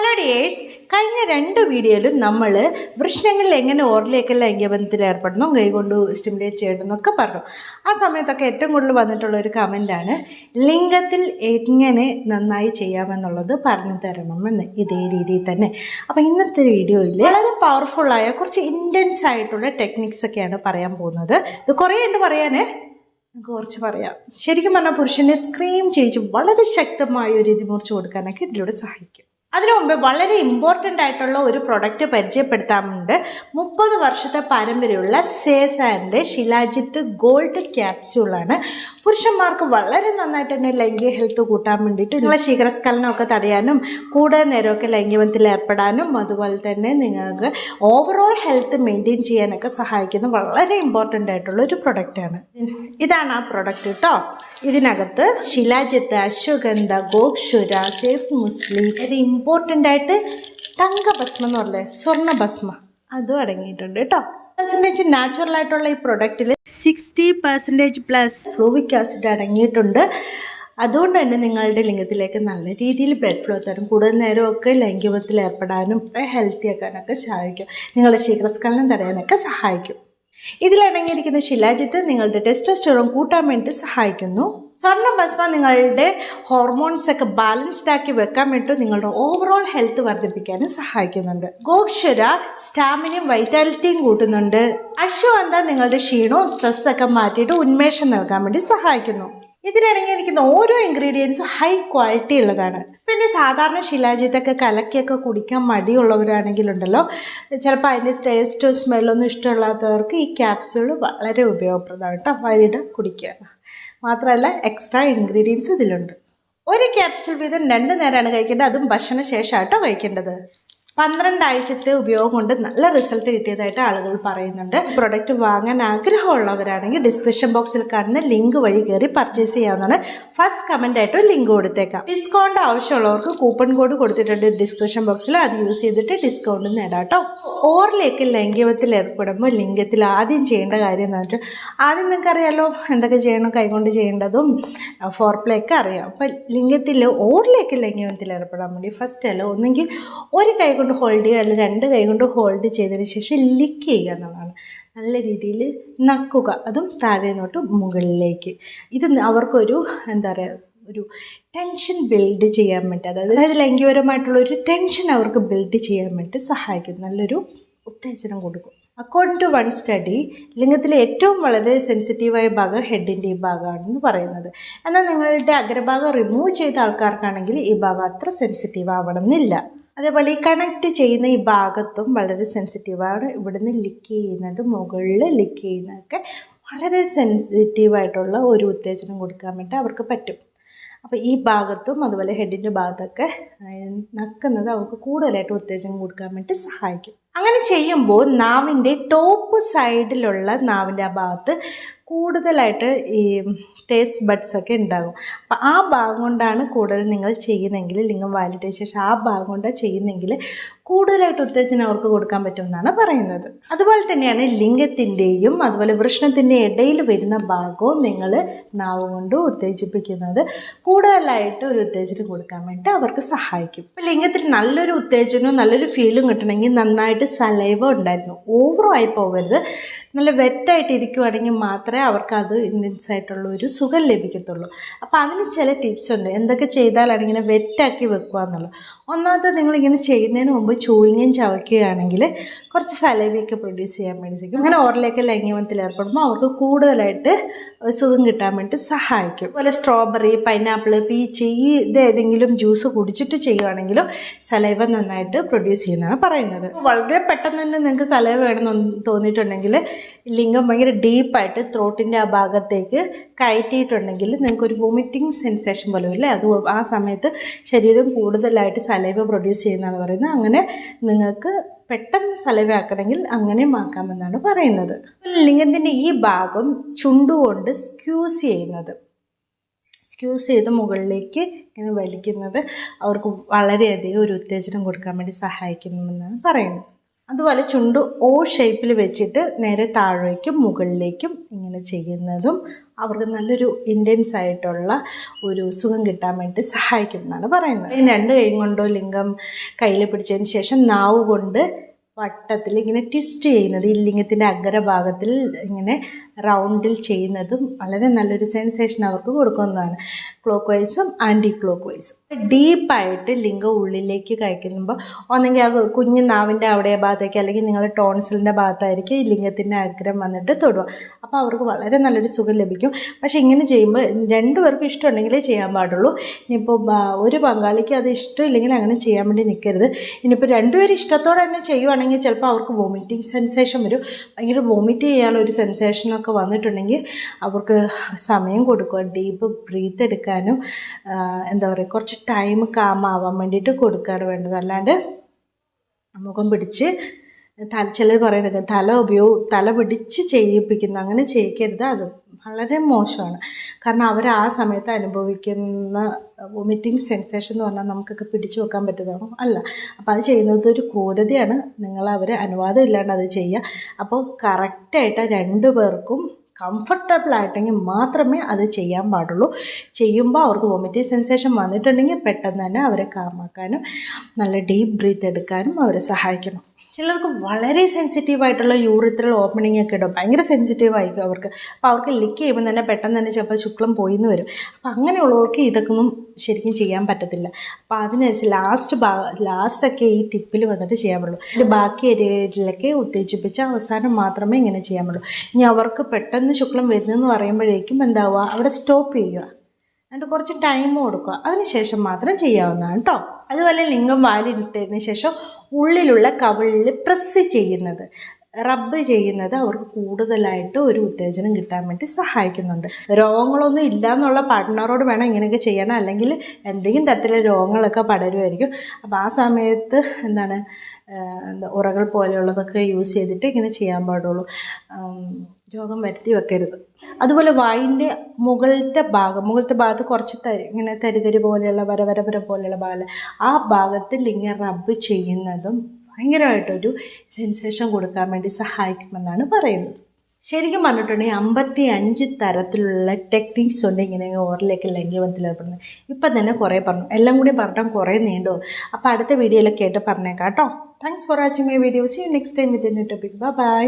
Hello dears, കഴിഞ്ഞ 2 വീഡിയോയിലും നമ്മൾ വൃഷ്ണങ്ങളിൽ എങ്ങനെ ഓറിലേക്ക് ലൈംഗികബന്ധത്തിൽ ഏർപ്പെടണം, കൈകൊണ്ട് സ്റ്റിമുലേറ്റ് ചെയ്യണം എന്നൊക്കെ പറഞ്ഞു. ആ സമയത്തൊക്കെ ഏറ്റവും കൂടുതൽ വന്നിട്ടുള്ള ഒരു കമൻറ്റാണ് ലിംഗത്തിൽ എങ്ങനെ നന്നായി ചെയ്യാമെന്നുള്ളത് പറഞ്ഞു തരണമെന്ന്. ഇതേ രീതിയിൽ തന്നെ. അപ്പോൾ ഇന്നത്തെ വീഡിയോയിൽ വളരെ പവർഫുള്ളായ കുറച്ച് ഇൻറ്റൻസ് ആയിട്ടുള്ള ടെക്നിക്സ് ഒക്കെയാണ് പറയാൻ പോകുന്നത്. ഇത് കുറേ ഉണ്ട് പറയാനേ, നമുക്ക് കുറച്ച് പറയാം. ശരിക്കും പറഞ്ഞാൽ പുരുഷനെ സ്ക്രീം ചെയ്യിച്ച് വളരെ ശക്തമായ ഒരു ഇതിമുറിച്ച് കൊടുക്കാനൊക്കെ ഇതിലൂടെ സഹായിക്കും. അതിനു മുമ്പ് വളരെ ഇമ്പോർട്ടൻ്റ് ആയിട്ടുള്ള ഒരു പ്രൊഡക്റ്റ് പരിചയപ്പെടുത്താറുണ്ട്. 30 വർഷത്തെ പാരമ്പര്യമുള്ള സേസാൻ്റെ ശിലാജിത്ത് ഗോൾഡ് ക്യാപ്സ്യൂളാണ്. പുരുഷന്മാർക്ക് വളരെ നന്നായിട്ട് തന്നെ ലൈംഗിക ഹെൽത്ത് കൂട്ടാൻ വേണ്ടിയിട്ട് നിങ്ങളെ ശീഘ്രസ്ഖലനമൊക്കെ തടയാനും കൂടുതൽ നേരമൊക്കെ ലൈംഗികബന്ധത്തിൽ ഏർപ്പെടാനും അതുപോലെ തന്നെ നിങ്ങൾക്ക് ഓവറോൾ ഹെൽത്ത് മെയിൻറ്റെയിൻ ചെയ്യാനൊക്കെ സഹായിക്കുന്ന വളരെ ഇമ്പോർട്ടൻ്റ് ആയിട്ടുള്ള ഒരു പ്രൊഡക്റ്റാണ്. ഇതാണ് ആ പ്രൊഡക്റ്റ് കേട്ടോ. ഇതിനകത്ത് ശിലാജിത്ത്, അശ്വഗന്ധ, ഗോക്ഷുര, സേഫ് മുസ്ലി, ഇമ്പോർട്ടൻ്റ് ആയിട്ട് തങ്കഭസ്മം എന്ന് പറഞ്ഞത് സ്വർണ്ണഭസ്മ അതും അടങ്ങിയിട്ടുണ്ട് കേട്ടോ. നാച്ചുറൽ ആയിട്ടുള്ള ഈ പ്രൊഡക്റ്റിൽ 60% ഫ്ലൂവിക് ആസിഡ് അടങ്ങിയിട്ടുണ്ട്. അതുകൊണ്ട് തന്നെ നിങ്ങളുടെ ലിംഗത്തിലേക്ക് നല്ല രീതിയിൽ ബ്ലഡ് ഫ്ലോ തരും. കൂടുതൽ നേരമൊക്കെ ലൈംഗികബന്ധത്തിൽ ഏർപ്പെടാനും ഹെൽത്തി ആക്കാനൊക്കെ സഹായിക്കും. നിങ്ങളുടെ ശീഘ്രസ്ഖലനം തടയാനൊക്കെ സഹായിക്കും. ഇതിലടങ്ങിയിരിക്കുന്ന ശിലാജിത്ത് നിങ്ങളുടെ ടെസ്റ്റോസ്റ്ററോൺ കൂട്ടാൻ വേണ്ടി സഹായിക്കുന്നു. സ്വർണ്ണഭസ്മ നിങ്ങളുടെ ഹോർമോൺസ് ഒക്കെ ബാലൻസ്ഡ് ആക്കി വെക്കാൻ വേണ്ടി നിങ്ങളുടെ ഓവറോൾ ഹെൽത്ത് വർദ്ധിപ്പിക്കാനും സഹായിക്കുന്നുണ്ട്. ഗോക്ഷുര സ്റ്റാമിനയും വൈറ്റാലിറ്റിയും കൂട്ടുന്നുണ്ട്. അശ്വഗന്ധ നിങ്ങളുടെ ക്ഷീണവും സ്ട്രെസ്സൊക്കെ മാറ്റിയിട്ട് ഉന്മേഷം നൽകാൻ വേണ്ടി സഹായിക്കുന്നു. ഇതിലടങ്ങിയിരിക്കുന്ന ഓരോ ഇൻഗ്രീഡിയൻസും ഹൈ ക്വാളിറ്റി ഉള്ളതാണ്. പിന്നെ സാധാരണ ശിലാജിത്തൊക്കെ കലക്കിയൊക്കെ കുടിക്കാൻ മടിയുള്ളവരാണെങ്കിലുണ്ടല്ലോ, ചിലപ്പോൾ അതിൻ്റെ ടേസ്റ്റോ സ്മെല്ലൊന്നും ഇഷ്ടമില്ലാത്തവർക്ക് ഈ ക്യാപ്സ്യൂൾ വളരെ ഉപയോഗപ്രദമാണ് കേട്ടോ. വരിട കുടിക്കുക. മാത്രമല്ല എക്സ്ട്രാ ഇൻഗ്രീഡിയൻസും ഇതിലുണ്ട്. ഒരു ക്യാപ്സ്യൂൾ വീതം 2 നേരമാണ് കഴിക്കേണ്ടത്. അതും ഭക്ഷണശേഷമായിട്ടോ കഴിക്കേണ്ടത്. 12 ആഴ്ചത്തെ ഉപയോഗം കൊണ്ട് നല്ല റിസൾട്ട് കിട്ടിയതായിട്ട് ആളുകൾ പറയുന്നുണ്ട്. പ്രൊഡക്റ്റ് വാങ്ങാൻ ആഗ്രഹമുള്ളവരാണെങ്കിൽ ഡിസ്ക്രിപ്ഷൻ ബോക്സിൽ കാണുന്ന ലിങ്ക് വഴി കയറി പർച്ചേസ് ചെയ്യാവുന്നതാണ്. ഫസ്റ്റ് കമൻ്റ് ആയിട്ട് ലിങ്ക് കൊടുത്തേക്കാം. ഡിസ്കൗണ്ട് ആവശ്യമുള്ളവർക്ക് കൂപ്പൺ കോഡ് കൊടുത്തിട്ടുണ്ട് ഡിസ്ക്രിപ്ഷൻ ബോക്സിൽ. അത് യൂസ് ചെയ്തിട്ട് ഡിസ്കൗണ്ട് നേടാം കേട്ടോ. ഓറിലേക്ക് ലൈംഗികത്തിൽ ഏർപ്പെടുമ്പോൾ ലിംഗത്തിൽ ആദ്യം ചെയ്യേണ്ട കാര്യം എന്ന് പറഞ്ഞിട്ട്, ആദ്യം നിങ്ങൾക്കറിയാലോ എന്തൊക്കെ ചെയ്യണം, കൈകൊണ്ട് ചെയ്യേണ്ടതും ഫോർപ്ലേ ഒക്കെ അറിയാം. അപ്പം ലിംഗത്തിൽ ഓറിലേക്ക് ലൈംഗികത്തിൽ ഏർപ്പെടാൻ വേണ്ടി ഫസ്റ്റ് അല്ല, ഒന്നെങ്കിൽ ഒരു കൈ കൊണ്ട് ഹോൾഡ് ചെയ്യുക, അല്ലെങ്കിൽ 2 കൈ കൊണ്ട് ഹോൾഡ് ചെയ്തതിന് ശേഷം ലിക്ക് ചെയ്യുക എന്നുള്ളതാണ്. നല്ല രീതിയിൽ നക്കുക, അതും താഴെ നിന്നോട്ട് മുകളിലേക്ക്. ഇത് അവർക്കൊരു എന്താ പറയുക, ഒരു ടെൻഷൻ ബിൽഡ് ചെയ്യാൻ വേണ്ടി, അതായത് ലൈംഗികപരമായിട്ടുള്ള ഒരു ടെൻഷൻ അവർക്ക് ബിൽഡ് ചെയ്യാൻ വേണ്ടി സഹായിക്കും. നല്ലൊരു ഉത്തേജനം കൊടുക്കും. അക്കോർഡിംഗ് ടു വൺ സ്റ്റഡി, ലിംഗത്തിലെ ഏറ്റവും വളരെ സെൻസിറ്റീവായ ഭാഗം ഹെഡിൻ്റെ ഈ ഭാഗമാണെന്ന് പറയുന്നത്. എന്നാൽ നിങ്ങളുടെ അഗ്രഭാഗം റിമൂവ് ചെയ്ത ആൾക്കാർക്കാണെങ്കിൽ ഈ ഭാഗം അത്ര സെൻസിറ്റീവ് ആവണമെന്നില്ല. അതേപോലെ ഈ കണക്ട് ചെയ്യുന്ന ഈ ഭാഗത്തും വളരെ സെൻസിറ്റീവാണ്. ഇവിടുന്ന് ലിക്ക് ചെയ്യുന്നത്, മുകളിൽ ലിക്ക് ചെയ്യുന്നതൊക്കെ വളരെ സെൻസിറ്റീവായിട്ടുള്ള ഒരു ഉത്തേജനം കൊടുക്കാൻ വേണ്ടി അവർക്ക് പറ്റും. അപ്പോൾ ഈ ഭാഗത്തും അതുപോലെ ഹെഡിൻ്റെ ഭാഗത്തൊക്കെ നക്കുന്നത് അവർക്ക് കൂടുതലായിട്ട് ഉത്തേജനം കൊടുക്കാൻ വേണ്ടി സഹായിക്കും. അങ്ങനെ ചെയ്യുമ്പോൾ നാവിൻ്റെ ടോപ്പ് സൈഡിലുള്ള നാവിൻ്റെ ആ ഭാഗത്ത് കൂടുതലായിട്ട് ഈ ടേസ്റ്റ് ബഡ്സ് ഒക്കെ ഉണ്ടാകും. അപ്പം ആ ഭാഗം കൊണ്ടാണ് കൂടുതൽ നിങ്ങൾ ചെയ്യുന്നതെങ്കിൽ, ലിംഗം വാലിട്ടതിന് ശേഷം ആ ഭാഗം കൊണ്ടാണ് ചെയ്യുന്നതെങ്കിൽ കൂടുതലായിട്ട് ഉത്തേജനം അവർക്ക് കൊടുക്കാൻ പറ്റുമെന്നാണ് പറയുന്നത്. അതുപോലെ തന്നെയാണ് ലിംഗത്തിൻ്റെയും അതുപോലെ വൃഷ്ണത്തിൻ്റെ ഇടയിൽ വരുന്ന ഭാഗവും നിങ്ങൾ നാവ് കൊണ്ട് ഉത്തേജിപ്പിക്കുന്നത് കൂടുതലായിട്ട് ഒരു ഉത്തേജനം കൊടുക്കാൻ വേണ്ടി അവർക്ക് സഹായിക്കും. അപ്പം ലിംഗത്തിൽ നല്ലൊരു ഉത്തേജനവും നല്ലൊരു ഫീലും കിട്ടണമെങ്കിൽ നന്നായിട്ട് സലൈവ ഉണ്ടായിരുന്നു. ഓവറായി പോകരുത്. നല്ല വെറ്റായിട്ട് ഇരിക്കുവാണെങ്കിൽ മാത്രമേ അവർക്ക് അത് ഇൻറ്റൻസ് ആയിട്ടുള്ള ഒരു സുഖം ലഭിക്കത്തുള്ളൂ. അപ്പോൾ അതിന് ചില ടിപ്സ് ഉണ്ട്. എന്തൊക്കെ ചെയ്താലാണ് ഇങ്ങനെ വെറ്റാക്കി വെക്കുക എന്നുള്ളത്. ഒന്നാമത്തെ, നിങ്ങളിങ്ങനെ ചെയ്യുന്നതിന് മുമ്പ് ചൂയിങ്ങയും ചവയ്ക്കുകയാണെങ്കിൽ കുറച്ച് സലൈവയൊക്കെ പ്രൊഡ്യൂസ് ചെയ്യാൻ വേണ്ടി സാധിക്കും. അങ്ങനെ ഓറിലേക്ക് ലൈംഗികബന്ധത്തിൽ ഏർപ്പെടുമ്പോൾ അവർക്ക് കൂടുതലായിട്ട് സുഖം കിട്ടാൻ വേണ്ടി സഹായിക്കും. അതുപോലെ സ്ട്രോബെറി, പൈനാപ്പിൾ, പീച്ച് ഇതേതെങ്കിലും ജ്യൂസ് കുടിച്ചിട്ട് ചെയ്യുകയാണെങ്കിലും സലൈവ നന്നായിട്ട് പ്രൊഡ്യൂസ് ചെയ്യുന്നതാണ് പറയുന്നത്. വളരെ പെട്ടെന്ന് തന്നെ നിങ്ങൾക്ക് സലൈവ വേണമെന്ന് തോന്നിയിട്ടുണ്ടെങ്കിൽ ലിംഗം ഭയങ്കര ഡീപ്പായിട്ട് ത്രോട്ടിൻ്റെ ആ ഭാഗത്തേക്ക് കയറ്റിയിട്ടുണ്ടെങ്കിൽ നിങ്ങൾക്കൊരു വോമിറ്റിംഗ് സെൻസേഷൻ പോലെ ഇല്ലേ, അത് ആ സമയത്ത് ശരീരം കൂടുതലായിട്ട് സലൈവ പ്രൊഡ്യൂസ് ചെയ്യുന്നതാണ് പറയുന്നത്. അങ്ങനെ നിങ്ങൾക്ക് പെട്ടെന്ന് സലൈവ ആക്കണമെങ്കിൽ അങ്ങനെയും ആക്കാമെന്നാണ് പറയുന്നത്. ലിംഗത്തിൻ്റെ ഈ ഭാഗം ചുണ്ടുകൊണ്ട് സ്ക്യൂസ് ചെയ്ത് മുകളിലേക്ക് ഇങ്ങനെ വലിക്കുന്നത് അവർക്ക് വളരെയധികം ഒരു ഉത്തേജനം കൊടുക്കാൻ വേണ്ടി സഹായിക്കുമെന്നാണ് പറയുന്നത്. അതുപോലെ ചുണ്ട് ഓ ഷേപ്പിൽ വെച്ചിട്ട് നേരെ താഴേക്കും മുകളിലേക്കും ഇങ്ങനെ ചെയ്യുന്നതും അവർക്ക് നല്ലൊരു ഇൻറ്റൻസ് ആയിട്ടുള്ള ഒരു സുഖം കിട്ടാൻ വേണ്ടി സഹായിക്കും എന്നാണ് പറയുന്നത്. രണ്ട് കൈ കൊണ്ടോ ലിംഗം കയ്യിൽ പിടിച്ചതിന് ശേഷം നാവ് കൊണ്ട് വട്ടത്തിൽ ഇങ്ങനെ ട്വിസ്റ്റ് ചെയ്യുന്നത്, ഈ ലിംഗത്തിൻ്റെ അഗ്രഭാഗത്തിൽ ഇങ്ങനെ റൗണ്ടിൽ ചെയ്യുന്നതും വളരെ നല്ലൊരു സെൻസേഷൻ അവർക്ക് കൊടുക്കുന്നതാണ്. ക്ലോക്ക് വൈസും ആൻറ്റി ക്ലോക്ക് വൈസും ഡീപ്പായിട്ട് ലിംഗം ഉള്ളിലേക്ക് കഴിക്കുമ്പോൾ ഒന്നെങ്കിൽ ആ കുഞ്ഞ് നാവിൻ്റെ അവിടെ ഭാഗത്തേക്ക് അല്ലെങ്കിൽ നിങ്ങളുടെ ടോൺസിലിൻ്റെ ഭാഗത്തായിരിക്കും ഈ ലിംഗത്തിൻ്റെ അഗ്രം വന്നിട്ട് തൊടുക. അപ്പോൾ അവർക്ക് വളരെ നല്ലൊരു സുഖം ലഭിക്കും. പക്ഷേ ഇങ്ങനെ ചെയ്യുമ്പോൾ രണ്ടുപേർക്കും ഇഷ്ടമുണ്ടെങ്കിലേ ചെയ്യാൻ പാടുള്ളൂ. ഇനിയിപ്പോൾ ഒരു പങ്കാളിക്ക് അത് ഇഷ്ടമില്ലെങ്കിൽ അങ്ങനെ ചെയ്യാൻ വേണ്ടി നിൽക്കരുത്. ഇനിയിപ്പോൾ രണ്ടുപേരും ഇഷ്ടത്തോടെ തന്നെ ചെയ്യുവാണെങ്കിൽ ചിലപ്പോൾ അവർക്ക് വോമിറ്റിംഗ് സെൻസേഷൻ വരും. ഭയങ്കര വോമിറ്റ് ചെയ്യാനുള്ള ഒരു സെൻസേഷനൊക്കെ വന്നിട്ടുണ്ടെങ്കിൽ അവർക്ക് സമയം കൊടുക്കുക, ഡീപ്പ് ബ്രീത്ത് എടുക്കാനും എന്താ പറയുക കുറച്ച് ടൈം കാമാവാൻ വേണ്ടിയിട്ട് കൊടുക്കുകയാണ് വേണ്ടത്. അല്ലാണ്ട് മുഖം പിടിച്ച് ചിലർ പറയുന്നത് തല പിടിച്ച് ചെയ്യിപ്പിക്കുന്നു, അങ്ങനെ ചെയ്യിക്കരുത്. അത് വളരെ മോശമാണ്. കാരണം അവർ ആ സമയത്ത് അനുഭവിക്കുന്ന വോമിറ്റിംഗ് സെൻസേഷൻ എന്ന് പറഞ്ഞാൽ നമുക്കൊക്കെ പിടിച്ചു വെക്കാൻ പറ്റുന്നതാണോ? അല്ല. അപ്പോൾ അത് ചെയ്യുന്നത് ഒരു ക്രൂരതയാണ്. നിങ്ങൾ അവർ അനുവാദം ഇല്ലാണ്ട് അത് ചെയ്യുക. അപ്പോൾ കറക്റ്റായിട്ട് രണ്ടു പേർക്കും കംഫർട്ടബിൾ ആയിട്ടെങ്കിൽ മാത്രമേ അത് ചെയ്യാൻ പാടുള്ളൂ. ചെയ്യുമ്പോൾ അവർക്ക് വോമിറ്റിംഗ് സെൻസേഷൻ വന്നിട്ടുണ്ടെങ്കിൽ പെട്ടെന്ന് തന്നെ അവരെ കാമാക്കാനും നല്ല ഡീപ്പ് ബ്രീത്ത് എടുക്കാനും അവരെ സഹായിക്കണം. ചിലർക്ക് വളരെ സെൻസിറ്റീവായിട്ടുള്ള യൂറിത്രൽ ഓപ്പണിംഗ് ഒക്കെ ഇടും, ഭയങ്കര സെൻസിറ്റീവ് ആയിരിക്കും അവർക്ക്. അപ്പോൾ അവർക്ക് ലിക്ക് ചെയ്യുമ്പോൾ തന്നെ പെട്ടെന്ന് തന്നെ ചിലപ്പോൾ ശുക്ലം പോയിന്ന് വരും. അപ്പോൾ അങ്ങനെയുള്ളവർക്ക് ഇതൊക്കെ ഒന്നും ശരിക്കും ചെയ്യാൻ പറ്റത്തില്ല. അപ്പോൾ അതിനനുസരിച്ച് ലാസ്റ്റൊക്കെ ഈ ടിപ്പിൽ വന്നിട്ട് ചെയ്യാൻ പറ്റുള്ളൂ. ഇതിൻ്റെ ബാക്കി ഏരിയയിലൊക്കെ ഉത്തേജിപ്പിച്ച് അവസാനം മാത്രമേ ഇങ്ങനെ ചെയ്യാൻ പറ്റുള്ളൂ. ഇനി അവർക്ക് പെട്ടെന്ന് ശുക്ലം വരുന്നതെന്ന് പറയുമ്പോഴേക്കും എന്താവുക, അവിടെ സ്റ്റോപ്പ് ചെയ്യുക, എന്നിട്ട് കുറച്ച് ടൈം കൊടുക്കുക, അതിനുശേഷം മാത്രം ചെയ്യാവുന്നതാണ് കേട്ടോ. അതുപോലെ ലിംഗം വാലിട്ടതിന് ശേഷം ഉള്ളിലുള്ള കവിളിൽ പ്രസ് ചെയ്യുന്നത്, റബ്ബ് ചെയ്യുന്നത് അവർക്ക് കൂടുതലായിട്ട് ഒരു ഉത്തേജനം കിട്ടാൻ വേണ്ടി സഹായിക്കുന്നുണ്ട്. രോഗങ്ങളൊന്നും ഇല്ല എന്നുള്ള പാർട്ട്ണറോട് വേണം ഇങ്ങനെയൊക്കെ ചെയ്യണം, അല്ലെങ്കിൽ എന്തെങ്കിലും തരത്തിലുള്ള രോഗങ്ങളൊക്കെ പടരുമായിരിക്കും. അപ്പോൾ ആ സമയത്ത് ഉറകൾ പോലെയുള്ളതൊക്കെ യൂസ് ചെയ്തിട്ട് ഇങ്ങനെ ചെയ്യാൻ പാടുള്ളൂ. രോഗം വരുത്തി വെക്കരുത്. അതുപോലെ വായിൻ്റെ മുകളിലത്തെ ഭാഗത്ത് കുറച്ച് ഇങ്ങനെ തരിതരി പോലെയുള്ള വര പോലെയുള്ള ഭാഗം, ആ ഭാഗത്തിൽ ഇങ്ങനെ റബ്ബ് ചെയ്യുന്നതും ഭയങ്കരമായിട്ടൊരു സെൻസേഷൻ കൊടുക്കാൻ വേണ്ടി സഹായിക്കുമെന്നാണ് പറയുന്നത്. ശരിക്കും പറഞ്ഞിട്ടുണ്ടെങ്കിൽ 55 തരത്തിലുള്ള ടെക്നിക്സ് ഉണ്ട് ഇങ്ങനെ ഓറിലേക്ക് ലംഘനത്തിൽ ഏർപ്പെടുന്നത്. ഇപ്പം തന്നെ കുറേ പറഞ്ഞു, എല്ലാം കൂടി പറഞ്ഞാൽ കുറേ നീണ്ടു. അപ്പോൾ അടുത്ത വീഡിയോയിലൊക്കെ ആയിട്ട് പറഞ്ഞേക്കാം കേട്ടോ. Thanks for watching my video. See you next time with a new topic. By.